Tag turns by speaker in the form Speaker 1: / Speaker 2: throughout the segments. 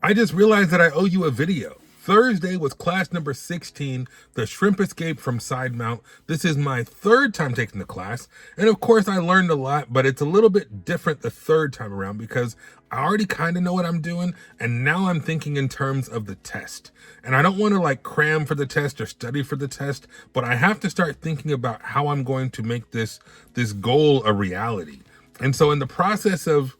Speaker 1: I just realized that I owe you a video. Thursday was class number 16, the shrimp escape from side mount. This is my third time taking the class. And of course I learned a lot, but it's a little bit different the third time around because I already kind of know what I'm doing. And now I'm thinking in terms of the test. And I don't want to like cram for the test or study for the test, but I have to start thinking about how I'm going to make this goal a reality. And so in the process of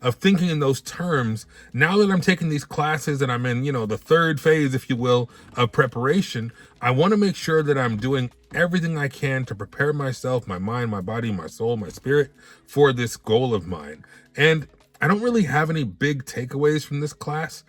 Speaker 1: thinking in those terms, now that I'm taking these classes and I'm in, the third phase, if you will, of preparation, I want to make sure that I'm doing everything I can to prepare myself, my mind, my body, my soul, my spirit for this goal of mine. And I don't really have any big takeaways from this class.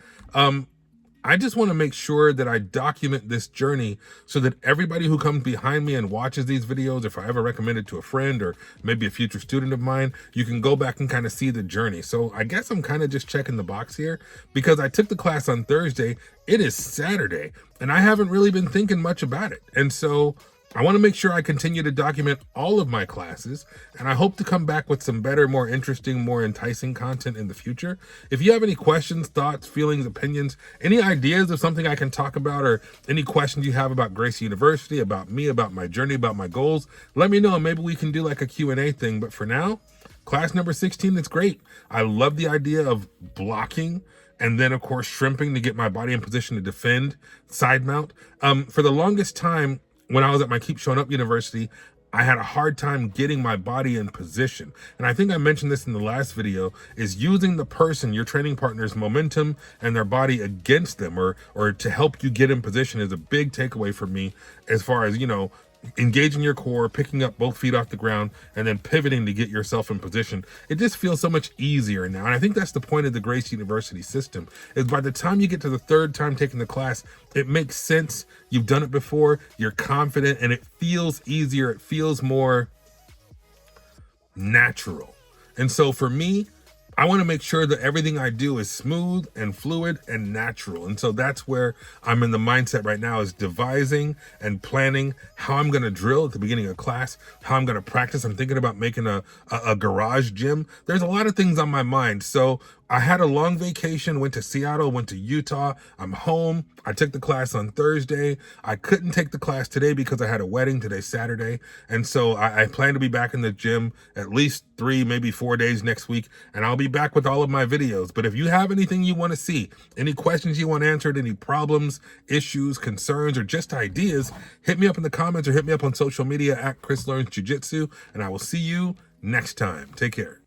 Speaker 1: I just want to make sure that I document this journey so that everybody who comes behind me and watches these videos, if I ever recommend it to a friend or maybe a future student of mine, you can go back and kind of see the journey. So I guess I'm kind of just checking the box here because I took the class on Thursday. It is Saturday and I haven't really been thinking much about it. And so I want to make sure I continue to document all of my classes, and I hope to come back with some better, more interesting, more enticing content in the future. If you have any questions, thoughts, feelings, opinions, any ideas of something I can talk about, or any questions you have about Gracie University, about me, about my journey, about my goals, let me know. Maybe we can do like a Q&A thing. But for now, class number 16, it's great. I love the idea of blocking and then, of course, shrimping to get my body in position to defend side mount. For the longest time, when I was at my Keep Showing Up University, I had a hard time getting my body in position. And I think I mentioned this in the last video, is using the person, your training partner's momentum and their body against them or to help you get in position is a big takeaway for me as far as, engaging your core, picking up both feet off the ground, and then pivoting to get yourself in position. It just feels so much easier now. And I think that's the point of the Gracie University system, is by the time you get to the third time taking the class, it makes sense. You've done it before, you're confident, and it feels easier. It feels more natural. And so for me, I want to make sure that everything I do is smooth and fluid and natural. And so that's where I'm in the mindset right now, is devising and planning how I'm going to drill at the beginning of class, how I'm going to practice. I'm thinking about making a garage gym. There's a lot of things on my mind. So I had a long vacation, went to Seattle, went to Utah. I'm home. I took the class on Thursday. I couldn't take the class today because I had a wedding today, Saturday. And so I plan to be back in the gym at least 3, maybe 4 days next week. And I'll be back with all of my videos. But if you have anything you want to see, any questions you want answered, any problems, issues, concerns, or just ideas, hit me up in the comments or hit me up on social media at Chris Learns Jiu-Jitsu. And I will see you next time. Take care.